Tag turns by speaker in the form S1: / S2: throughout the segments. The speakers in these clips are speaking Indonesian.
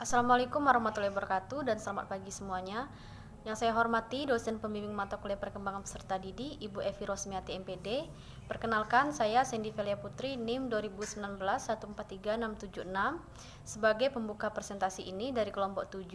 S1: Assalamualaikum warahmatullahi wabarakatuh dan selamat pagi semuanya. Yang saya hormati dosen pembimbing mata kuliah perkembangan peserta didik Ibu Evi Rosmiati MPD. Perkenalkan, saya Sandy Velia Putri NIM 2019143676 sebagai pembuka presentasi ini dari kelompok 7.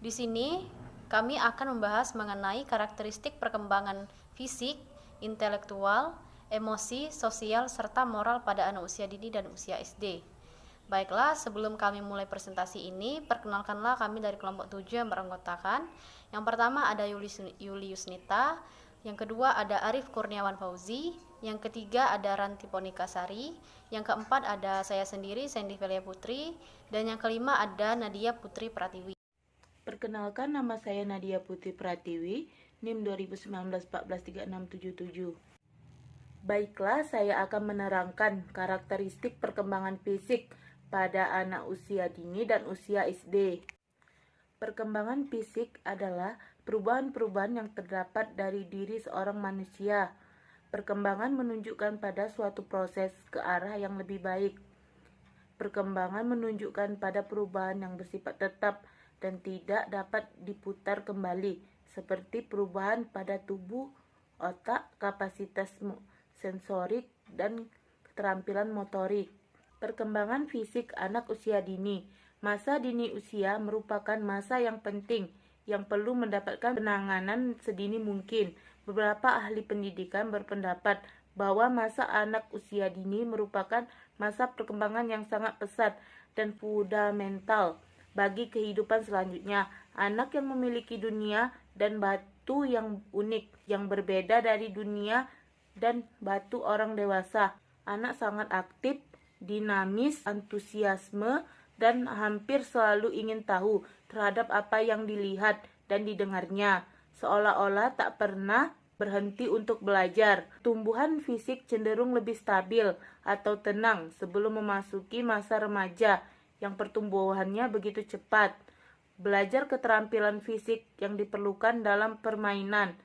S1: Di sini kami akan membahas mengenai karakteristik perkembangan fisik, intelektual, emosi, sosial, serta moral pada anak usia dini dan usia SD. Baiklah, sebelum kami mulai presentasi ini, perkenalkanlah kami dari kelompok 7 yang beranggotakan. Yang pertama ada Yulius Nita, yang kedua ada Arif Kurniawan Fauzi, yang ketiga ada Ranti Ponika Sari, yang keempat ada saya sendiri, Sandy Velia Putri, dan yang kelima ada Nadia Putri Pratiwi.
S2: Perkenalkan, nama saya Nadia Putri Pratiwi, NIM 2019143677. Baiklah, saya akan menerangkan karakteristik perkembangan fisik pada anak usia dini dan usia SD. Perkembangan fisik adalah perubahan-perubahan yang terdapat dari diri seorang manusia. Perkembangan menunjukkan pada suatu proses ke arah yang lebih baik. Perkembangan menunjukkan pada perubahan yang bersifat tetap dan tidak dapat diputar kembali, seperti perubahan pada tubuh, otak, kapasitas sensorik, dan keterampilan motorik. Perkembangan fisik anak usia dini. Masa dini usia merupakan masa yang penting yang perlu mendapatkan penanganan sedini mungkin. Beberapa ahli pendidikan berpendapat bahwa masa anak usia dini merupakan masa perkembangan yang sangat pesat dan fundamental bagi kehidupan selanjutnya. Anak yang memiliki dunia dan batu yang unik, yang berbeda dari dunia dan batu orang dewasa. Anak sangat aktif, dinamis, antusiasme, dan hampir selalu ingin tahu terhadap apa yang dilihat dan didengarnya, seolah-olah tak pernah berhenti untuk belajar. Tumbuhan fisik cenderung lebih stabil atau tenang sebelum memasuki masa remaja yang pertumbuhannya begitu cepat. Belajar keterampilan fisik yang diperlukan dalam permainan.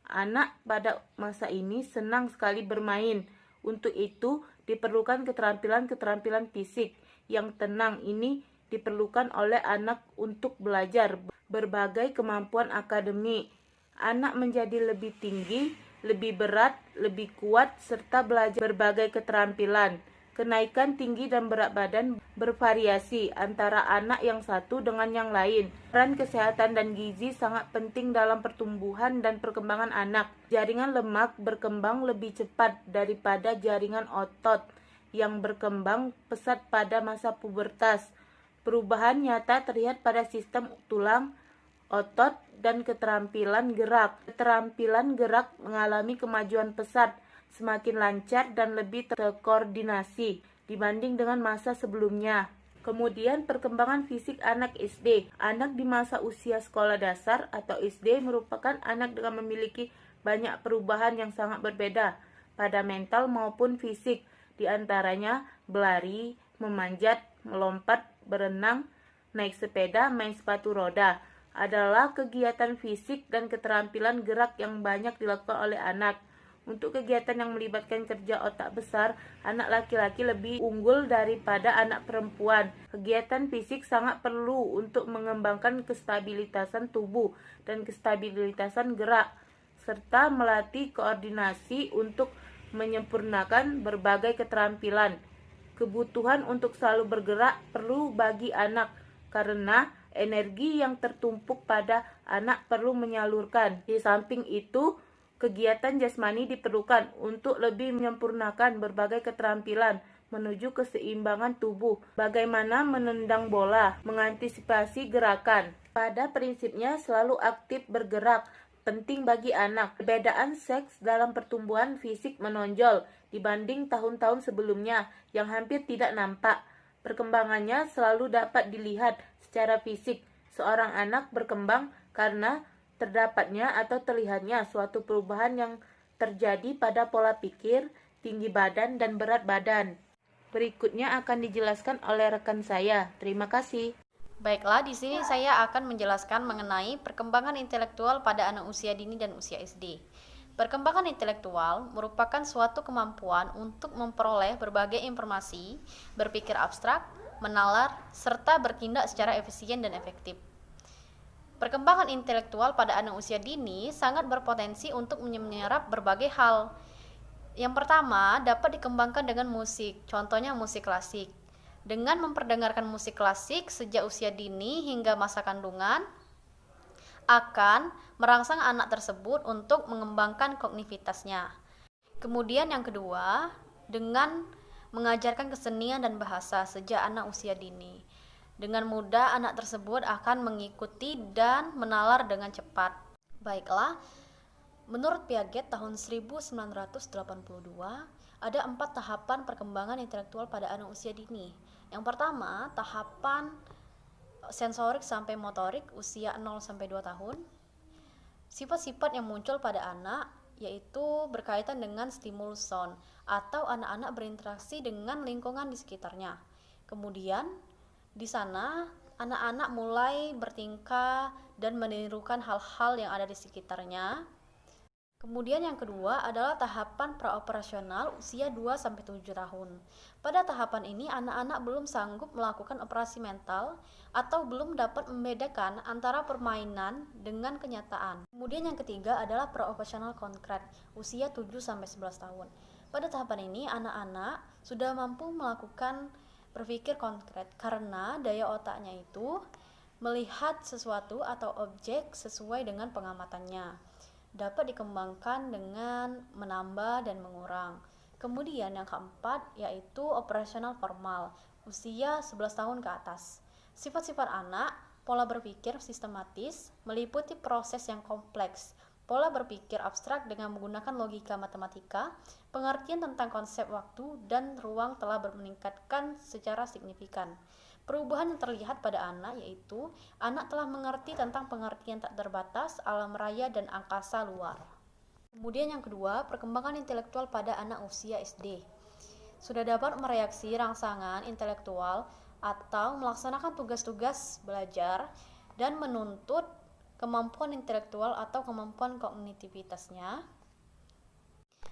S2: Anak pada masa ini senang sekali bermain. Untuk itu diperlukan keterampilan-keterampilan fisik yang tenang. Ini diperlukan oleh anak untuk belajar berbagai kemampuan akademik. Anak menjadi lebih tinggi, lebih berat, lebih kuat, serta belajar berbagai keterampilan. Kenaikan tinggi dan berat badan bervariasi antara anak yang satu dengan yang lain. Peran kesehatan dan gizi sangat penting dalam pertumbuhan dan perkembangan anak. Jaringan lemak berkembang lebih cepat daripada jaringan otot yang berkembang pesat pada masa pubertas. Perubahan nyata terlihat pada sistem tulang, otot, dan keterampilan gerak. Keterampilan gerak mengalami kemajuan pesat, semakin lancar dan lebih terkoordinasi dibanding dengan masa sebelumnya. Kemudian perkembangan fisik anak SD. Anak di masa usia sekolah dasar atau SD merupakan anak dengan memiliki banyak perubahan yang sangat berbeda pada mental maupun fisik, di antaranya berlari, memanjat, melompat, berenang, naik sepeda, main sepatu roda adalah kegiatan fisik dan keterampilan gerak yang banyak dilakukan oleh anak. Untuk kegiatan yang melibatkan kerja otak besar, anak laki-laki lebih unggul daripada anak perempuan. Kegiatan fisik sangat perlu untuk mengembangkan kestabilitasan tubuh dan kestabilitasan gerak, serta melatih koordinasi untuk menyempurnakan berbagai keterampilan. Kebutuhan untuk selalu bergerak perlu bagi anak, karena energi yang tertumpuk pada anak perlu menyalurkan. Di samping itu, kegiatan jasmani diperlukan untuk lebih menyempurnakan berbagai keterampilan menuju keseimbangan tubuh. Bagaimana menendang bola, mengantisipasi gerakan. Pada prinsipnya selalu aktif bergerak, penting bagi anak. Perbedaan seks dalam pertumbuhan fisik menonjol dibanding tahun-tahun sebelumnya yang hampir tidak nampak. Perkembangannya selalu dapat dilihat secara fisik. Seorang anak berkembang karena terdapatnya atau terlihatnya suatu perubahan yang terjadi pada pola pikir, tinggi badan, dan berat badan. Berikutnya akan dijelaskan oleh rekan saya. Terima kasih.
S1: Baiklah, di sini saya akan menjelaskan mengenai perkembangan intelektual pada anak usia dini dan usia SD. Perkembangan intelektual merupakan suatu kemampuan untuk memperoleh berbagai informasi, berpikir abstrak, menalar, serta bertindak secara efisien dan efektif. Perkembangan intelektual pada anak usia dini sangat berpotensi untuk menyerap berbagai hal. Yang pertama, dapat dikembangkan dengan musik, contohnya musik klasik. Dengan memperdengarkan musik klasik sejak usia dini hingga masa kandungan, akan merangsang anak tersebut untuk mengembangkan kognitivitasnya. Kemudian yang kedua, dengan mengajarkan kesenian dan bahasa sejak anak usia dini. Dengan mudah anak tersebut akan mengikuti dan menalar dengan cepat. Baiklah, menurut Piaget tahun 1982, ada 4 tahapan perkembangan intelektual pada anak usia dini. Yang pertama, tahapan sensorik sampai motorik usia 0-2 tahun. Sifat-sifat yang muncul pada anak yaitu berkaitan dengan stimulus sound atau anak-anak berinteraksi dengan lingkungan di sekitarnya. Kemudian di sana anak-anak mulai bertingkah dan menirukan hal-hal yang ada di sekitarnya. Kemudian yang kedua adalah tahapan praoperasional usia 2-7 tahun. Pada tahapan ini anak-anak belum sanggup melakukan operasi mental atau belum dapat membedakan antara permainan dengan kenyataan. Kemudian yang ketiga adalah praoperasional konkret usia 7-11 tahun. Pada tahapan ini anak-anak sudah mampu melakukan berpikir konkret karena daya otaknya itu melihat sesuatu atau objek sesuai dengan pengamatannya. Dapat dikembangkan dengan menambah dan mengurang. Kemudian yang keempat yaitu operasional formal, usia 11 tahun ke atas. Sifat-sifat anak, pola berpikir sistematis, meliputi proses yang kompleks, pola berpikir abstrak dengan menggunakan logika matematika, pengertian tentang konsep waktu dan ruang telah meningkatkan secara signifikan. Perubahan yang terlihat pada anak yaitu anak telah mengerti tentang pengertian tak terbatas, alam raya, dan angkasa luar. Kemudian yang kedua, perkembangan intelektual pada anak usia SD. Sudah dapat mereaksi rangsangan intelektual atau melaksanakan tugas-tugas belajar dan menuntut kemampuan intelektual atau kemampuan kognitivitasnya.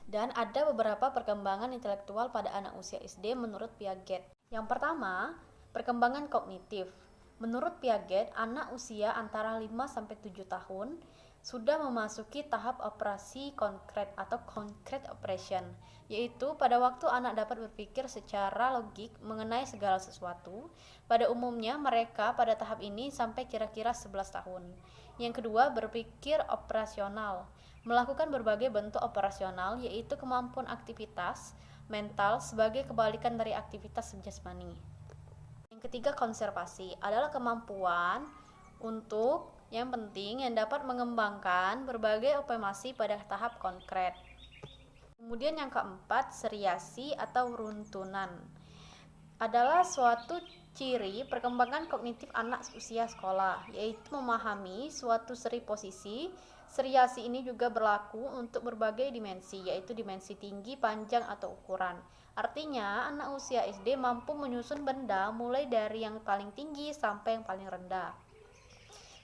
S1: Dan ada beberapa perkembangan intelektual pada anak usia SD menurut Piaget. Yang pertama, perkembangan kognitif. Menurut Piaget, anak usia antara 5-7 tahun sudah memasuki tahap operasi konkret atau concrete operation, yaitu pada waktu anak dapat berpikir secara logik mengenai segala sesuatu. Pada umumnya mereka pada tahap ini sampai kira-kira 11 tahun. Yang kedua, berpikir operasional. Melakukan berbagai bentuk operasional yaitu kemampuan aktivitas mental sebagai kebalikan dari aktivitas jasmani. Yang ketiga, konservasi adalah kemampuan untuk yang penting yang dapat mengembangkan berbagai operasi pada tahap konkret. Kemudian yang keempat, seriasi atau runtunan adalah suatu ciri perkembangan kognitif anak usia sekolah, yaitu memahami suatu seri posisi. Seriasi ini juga berlaku untuk berbagai dimensi, yaitu dimensi tinggi, panjang, atau ukuran. Artinya, anak usia SD mampu menyusun benda mulai dari yang paling tinggi sampai yang paling rendah.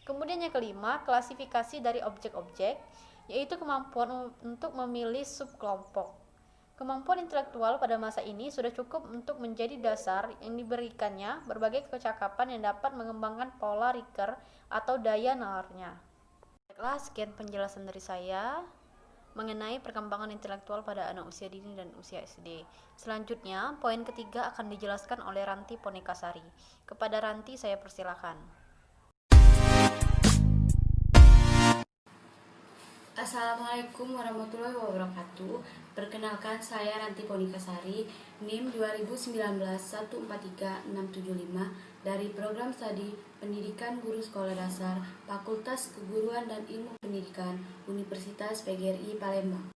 S1: Kemudian yang kelima, klasifikasi dari objek-objek, yaitu kemampuan untuk memilih subkelompok. Kemampuan intelektual pada masa ini sudah cukup untuk menjadi dasar yang diberikannya berbagai kecakapan yang dapat mengembangkan pola Richter atau daya nalarnya. Baiklah, sekian penjelasan dari saya mengenai perkembangan intelektual pada anak usia dini dan usia SD. Selanjutnya, poin ketiga akan dijelaskan oleh Ranti Ponikasari. Kepada Ranti, saya persilakan.
S3: Assalamualaikum warahmatullahi wabarakatuh. Perkenalkan, saya Ranti Ponikasari, NIM 2019-143675 dari Program Studi Pendidikan Guru Sekolah Dasar Fakultas Keguruan dan Ilmu Pendidikan Universitas PGRI Palembang.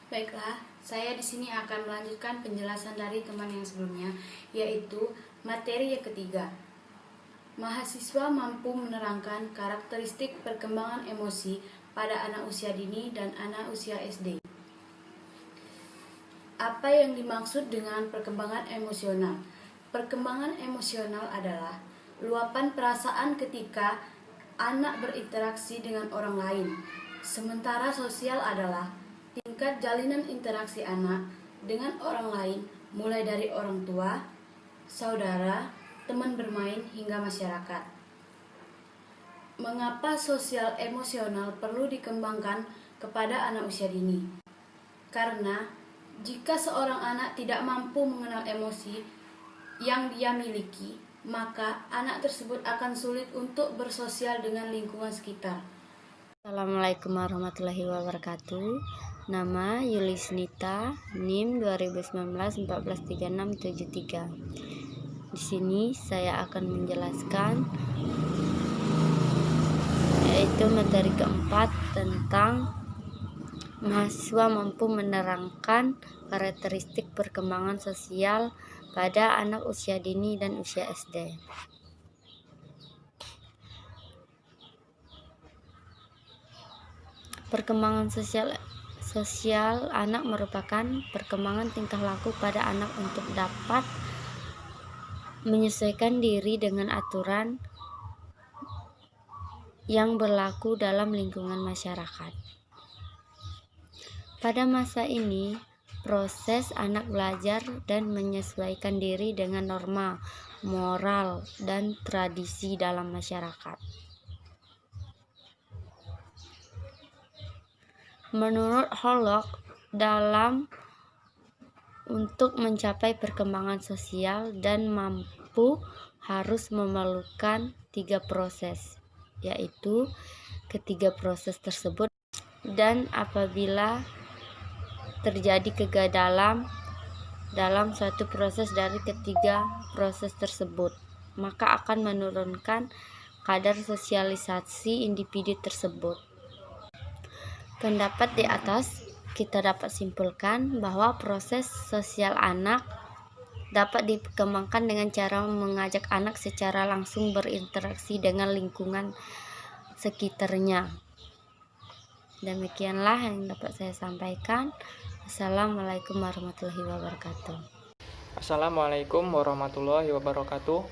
S3: Baiklah, saya di sini akan melanjutkan penjelasan dari teman yang sebelumnya, yaitu materi yang ketiga. Mahasiswa mampu menerangkan karakteristik perkembangan emosi pada anak usia dini dan anak usia SD. Apa yang dimaksud dengan perkembangan emosional? Perkembangan emosional adalah luapan perasaan ketika anak berinteraksi dengan orang lain. Sementara sosial adalah tingkat jalinan interaksi anak dengan orang lain, mulai dari orang tua, saudara, teman bermain, hingga masyarakat. Mengapa sosial emosional perlu dikembangkan kepada anak usia dini? Karena jika seorang anak tidak mampu mengenal emosi yang dia miliki, maka anak tersebut akan sulit untuk bersosial dengan lingkungan sekitar.
S4: Assalamualaikum warahmatullahi wabarakatuh. Nama Yulisnita, NIM 2019-143673. Di sini saya akan menjelaskan yaitu materi keempat tentang mahasiswa mampu menerangkan karakteristik perkembangan sosial pada anak usia dini dan usia SD. Perkembangan sosial anak merupakan perkembangan tingkah laku pada anak untuk dapat menyesuaikan diri dengan aturan yang berlaku dalam lingkungan masyarakat. Pada masa ini, proses anak belajar dan menyesuaikan diri dengan norma, moral, dan tradisi dalam masyarakat. Menurut Holok, untuk mencapai perkembangan sosial dan mampu harus memerlukan 3 proses, yaitu ketiga proses tersebut, dan apabila terjadi kegagalan dalam suatu proses dari ketiga proses tersebut, maka akan menurunkan kadar sosialisasi individu tersebut. Pendapat di atas kita dapat simpulkan bahwa proses sosial anak dapat dikembangkan dengan cara mengajak anak secara langsung berinteraksi dengan lingkungan sekitarnya. Demikianlah yang dapat saya sampaikan. Assalamualaikum warahmatullahi wabarakatuh.
S5: Assalamualaikum warahmatullahi wabarakatuh.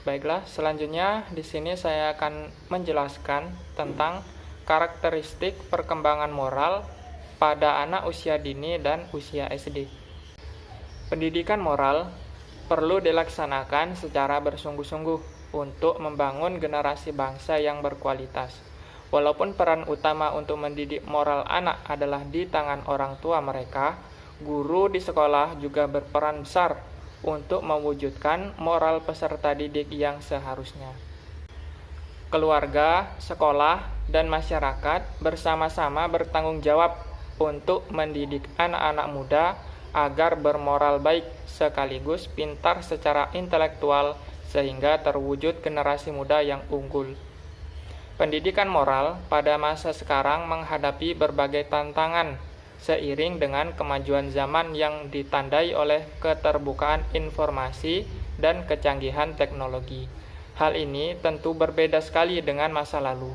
S5: Baiklah, selanjutnya di sini saya akan menjelaskan tentang karakteristik perkembangan moral pada anak usia dini dan usia SD. Pendidikan moral perlu dilaksanakan secara bersungguh-sungguh untuk membangun generasi bangsa yang berkualitas. Walaupun peran utama untuk mendidik moral anak adalah di tangan orang tua mereka, guru di sekolah juga berperan besar untuk mewujudkan moral peserta didik yang seharusnya. Keluarga, sekolah, dan masyarakat bersama-sama bertanggung jawab untuk mendidik anak-anak muda agar bermoral baik sekaligus pintar secara intelektual sehingga terwujud generasi muda yang unggul. Pendidikan moral pada masa sekarang menghadapi berbagai tantangan seiring dengan kemajuan zaman yang ditandai oleh keterbukaan informasi dan kecanggihan teknologi. Hal ini tentu berbeda sekali dengan masa lalu.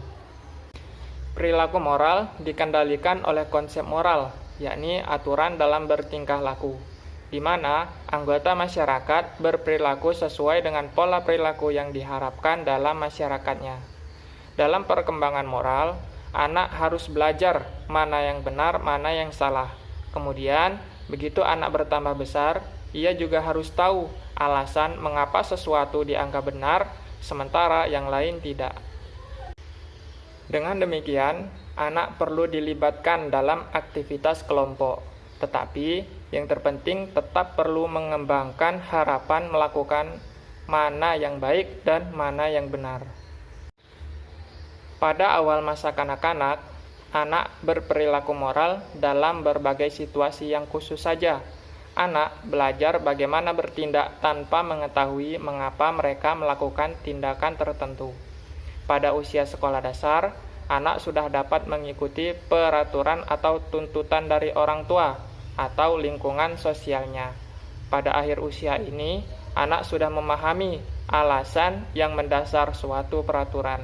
S5: Perilaku moral dikendalikan oleh konsep moral, yakni aturan dalam bertingkah laku, di mana anggota masyarakat berperilaku sesuai dengan pola perilaku yang diharapkan dalam masyarakatnya. Dalam perkembangan moral, anak harus belajar mana yang benar, mana yang salah. Kemudian, begitu anak bertambah besar, ia juga harus tahu alasan mengapa sesuatu dianggap benar, sementara yang lain tidak. Dengan demikian, anak perlu dilibatkan dalam aktivitas kelompok, tetapi yang terpenting tetap perlu mengembangkan harapan melakukan mana yang baik dan mana yang benar. Pada awal masa kanak-kanak, anak berperilaku moral dalam berbagai situasi yang khusus saja. Anak belajar bagaimana bertindak tanpa mengetahui mengapa mereka melakukan tindakan tertentu. Pada usia sekolah dasar, anak sudah dapat mengikuti peraturan atau tuntutan dari orang tua atau lingkungan sosialnya. Pada akhir usia ini, anak sudah memahami alasan yang mendasar suatu peraturan.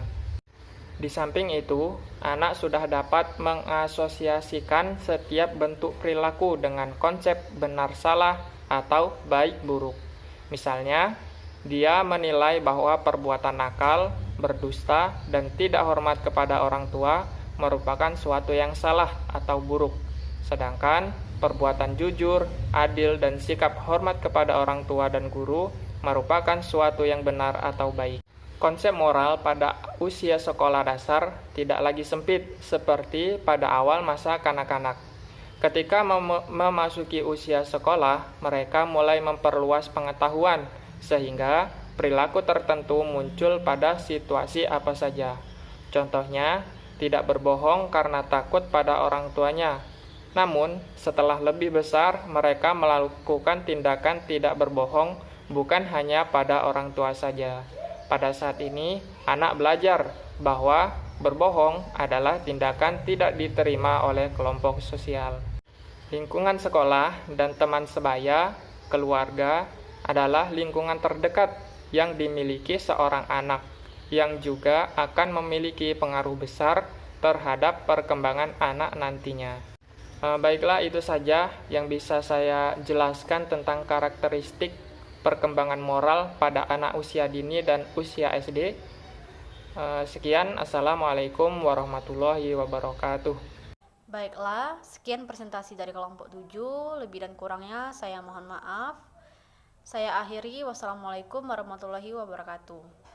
S5: Di samping itu, anak sudah dapat mengasosiasikan setiap bentuk perilaku dengan konsep benar salah atau baik buruk. Misalnya, dia menilai bahwa perbuatan nakal, berdusta, dan tidak hormat kepada orang tua merupakan suatu yang salah atau buruk. Sedangkan perbuatan jujur, adil, dan sikap hormat kepada orang tua dan guru merupakan suatu yang benar atau baik. Konsep moral pada usia sekolah dasar tidak lagi sempit seperti pada awal masa kanak-kanak. Ketika memasuki usia sekolah, mereka mulai memperluas pengetahuan sehingga perilaku tertentu muncul pada situasi apa saja. Contohnya, tidak berbohong karena takut pada orang tuanya. Namun, setelah lebih besar, mereka melakukan tindakan tidak berbohong bukan hanya pada orang tua saja. Pada saat ini, anak belajar bahwa berbohong adalah tindakan tidak diterima oleh kelompok sosial. Lingkungan sekolah dan teman sebaya, keluarga, adalah lingkungan terdekat yang dimiliki seorang anak, yang juga akan memiliki pengaruh besar terhadap perkembangan anak nantinya. Baiklah, itu saja yang bisa saya jelaskan tentang karakteristik perkembangan moral pada anak usia dini dan usia SD. Sekian, Assalamualaikum warahmatullahi wabarakatuh.
S1: Baiklah, sekian presentasi dari kelompok 7. Lebih dan kurangnya saya mohon maaf. Saya akhiri. Wassalamualaikum warahmatullahi wabarakatuh.